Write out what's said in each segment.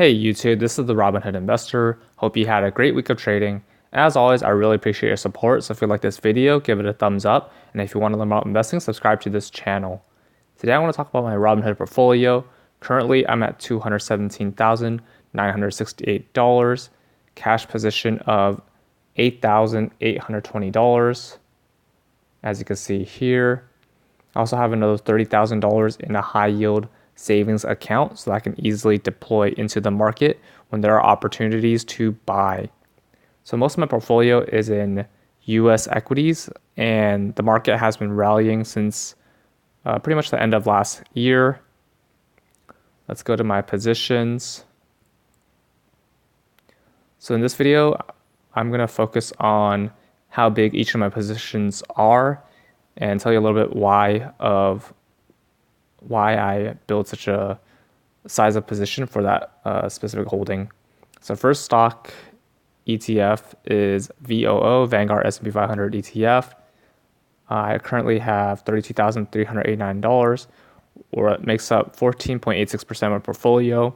Hey YouTube, this is the Robinhood Investor. Hope you had a great week of trading. As always, I really appreciate your support, so if you like this video, give it a thumbs up, and if you want to learn about investing, subscribe to this channel. Today I want to talk about my Robinhood portfolio. Currently, I'm at $217,968, cash position of $8,820, as you can see here. I also have another $30,000 in a high yield savings account so that I can easily deploy into the market when there are opportunities to buy. So most of my portfolio is in US equities, and the market has been rallying since pretty much the end of last year. Let's go to my positions. So in this video, I'm going to focus on how big each of my positions are and tell you a little bit why I build such a size of position for that specific holding. So first stock ETF is VOO, Vanguard S&P 500 ETF. I currently have $32,389, or it makes up 14.86% of my portfolio.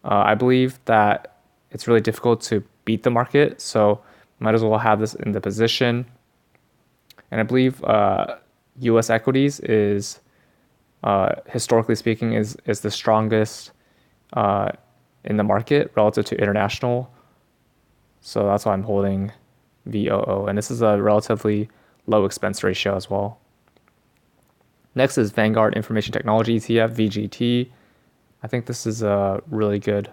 I believe that it's really difficult to beat the market, so might as well have this in the position. And I believe US equities is historically speaking, is the strongest in the market relative to international. So that's why I'm holding VOO. And this is a relatively low expense ratio as well. Next is Vanguard Information Technology ETF, VGT. I think this is a really good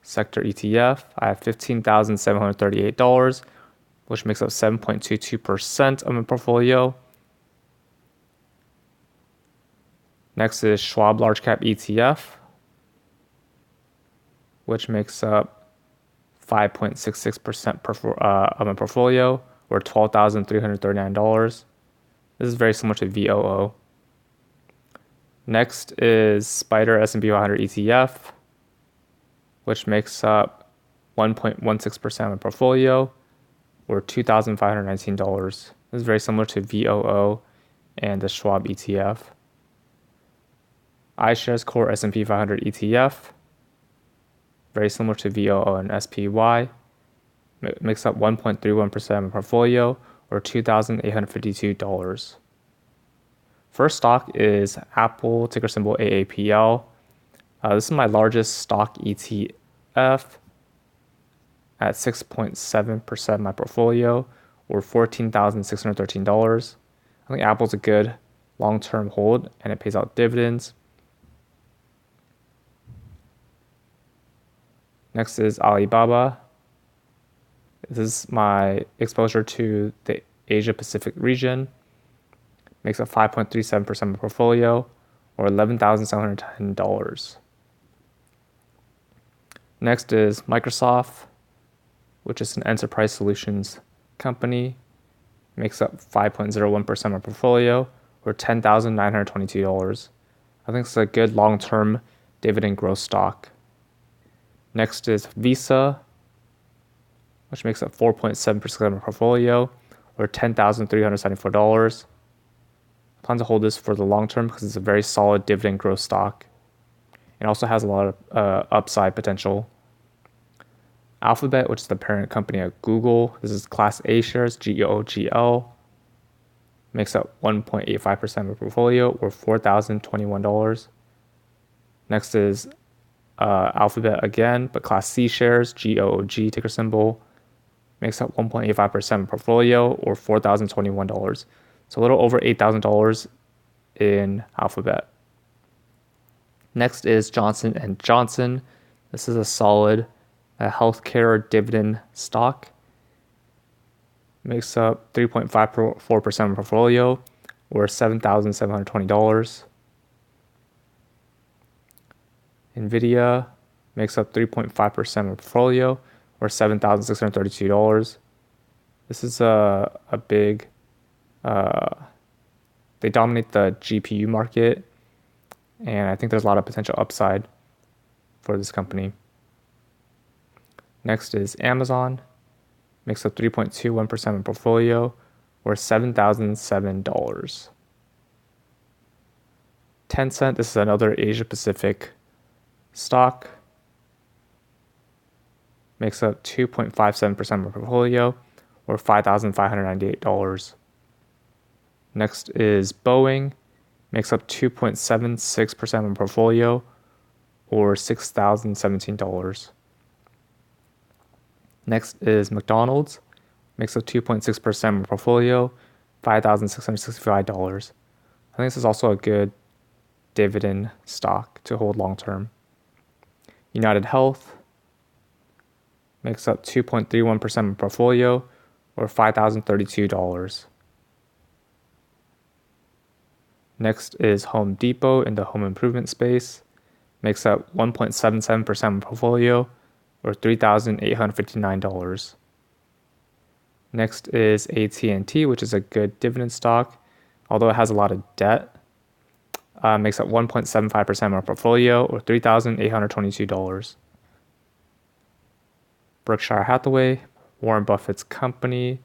sector ETF. I have $15,738, which makes up 7.22% of my portfolio. Next is Schwab Large Cap ETF, which makes up 5.66% of my portfolio, or $12,339. This is very similar to VOO. Next is Spider S&P 500 ETF, which makes up 1.16% of my portfolio, or $2,519. This is very similar to VOO and the Schwab ETF. iShares Core S&P 500 ETF, very similar to VOO and SPY, makes up 1.31% of my portfolio, or $2,852. First stock is Apple, ticker symbol AAPL. This is my largest stock ETF at 6.7% of my portfolio, or $14,613. I think Apple's a good long-term hold, and it pays out dividends. Next is Alibaba. This is my exposure to the Asia Pacific region. Makes up 5.37% of my portfolio, or $11,710. Next is Microsoft, which is an enterprise solutions company. Makes up 5.01% of my portfolio, or $10,922. I think it's a good long-term dividend growth stock. Next is Visa, which makes up 4.7% of my portfolio, or $10,374. I plan to hold this for the long term because it's a very solid dividend growth stock. It also has a lot of upside potential. Alphabet, which is the parent company of Google. This is Class A shares, GOGL. Makes up 1.85% of my portfolio, or $4,021. Next is Alphabet again, but Class C shares, GOOG ticker symbol, makes up 1.85% of portfolio, or $4,021. So a little over $8,000 in Alphabet. Next is Johnson & Johnson. This is a solid healthcare dividend stock. Makes up 3.54% of portfolio, or $7,720. Nvidia makes up 3.5% of my portfolio, or $7,632. This is a big, they dominate the GPU market, and I think there's a lot of potential upside for this company. Next is Amazon, makes up 3.21% of my portfolio, or $7,007. Tencent, this is another Asia Pacific stock, makes up 2.57% of my portfolio, or $5,598. Next is Boeing, makes up 2.76% of my portfolio, or $6,017. Next is McDonald's, makes up 2.6% of my portfolio, $5,665. I think this is also a good dividend stock to hold long term. United Health makes up 2.31% of my portfolio, or $5,032. Next is Home Depot in the home improvement space, makes up 1.77% of my portfolio, or $3,859. Next is AT&T, which is a good dividend stock, although it has a lot of debt. Makes up 1.75% of my portfolio, or $3,822. Berkshire Hathaway, Warren Buffett's company,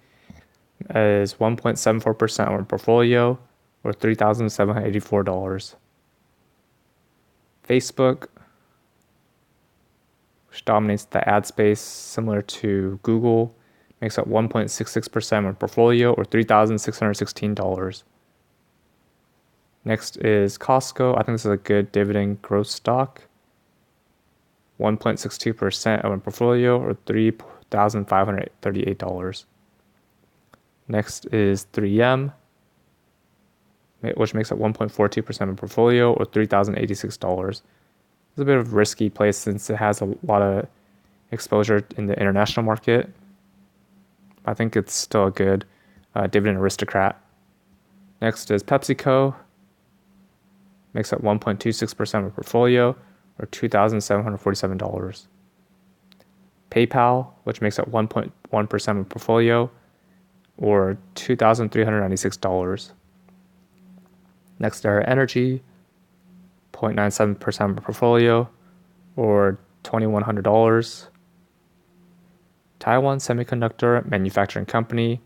is 1.74% of my portfolio, or $3,784. Facebook, which dominates the ad space similar to Google, makes up 1.66% of my portfolio, or $3,616. Next is Costco. I think this is a good dividend growth stock. 1.62% of my portfolio, or $3,538. Next is 3M, which makes up 1.42% of my portfolio, or $3,086. It's a bit of a risky place since it has a lot of exposure in the international market. I think it's still a good dividend aristocrat. Next is PepsiCo, makes up 1.26% of my portfolio, or $2,747. PayPal, which makes up 1.1% of my portfolio, or $2,396. Next are Energy, 0.97% of my portfolio, or $2,100. Taiwan Semiconductor Manufacturing Company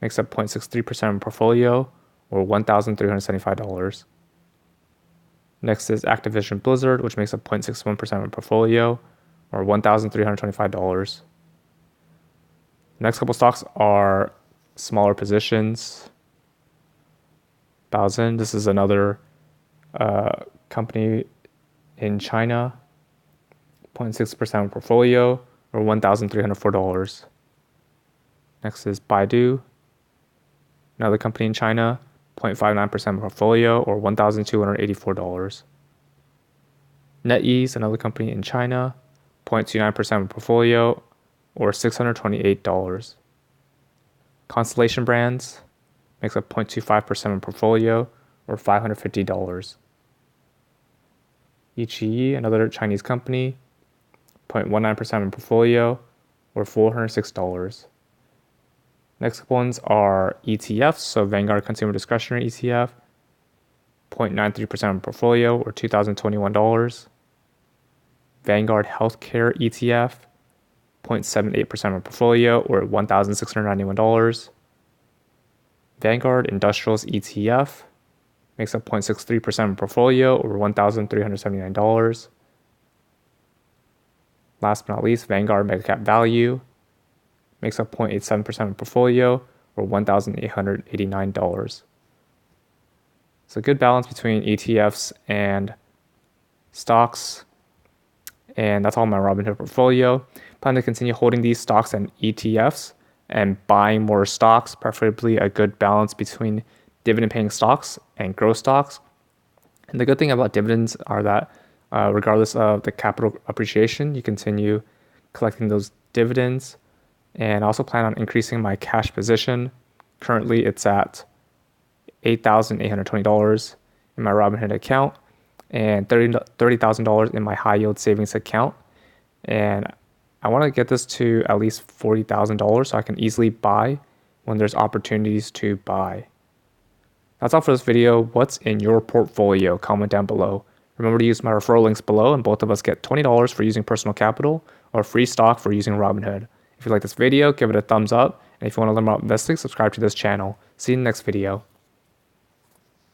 makes up 0.63% of my portfolio, or $1,375. Next is Activision Blizzard, which makes up 0.61% of my portfolio, or $1,325. Next couple stocks are smaller positions. Baozun, this is another company in China, 0.6% of my portfolio, or $1,304. Next is Baidu, another company in China, 0.59% of my portfolio, or $1,284. NetEase, another company in China, 0.29% of my portfolio, or $628. Constellation Brands makes up 0.25% of my portfolio, or $550. Iqiyi, another Chinese company, 0.19% of my portfolio, or $406. Next ones are ETFs, so Vanguard Consumer Discretionary ETF, 0.93% of my portfolio, or $2,021. Vanguard Healthcare ETF, 0.78% of my portfolio, or $1,691. Vanguard Industrials ETF makes up 0.63% of my portfolio, or $1,379. Last but not least, Vanguard Mega Cap Value makes up 0.87% of my portfolio, or $1,889. So good balance between ETFs and stocks. And that's all my Robinhood portfolio. Plan to continue holding these stocks and ETFs and buying more stocks, preferably a good balance between dividend paying stocks and growth stocks. And the good thing about dividends are that regardless of the capital appreciation, you continue collecting those dividends. And I also plan on increasing my cash position. Currently, it's at $8,820 in my Robinhood account and $30,000 in my high yield savings account. And I want to get this to at least $40,000 so I can easily buy when there's opportunities to buy. That's all for this video. What's in your portfolio? Comment down below. Remember to use my referral links below, and both of us get $20 for using personal capital or free stock for using Robinhood. If you like this video, give it a thumbs up. And if you want to learn about investing, subscribe to this channel. See you in the next video.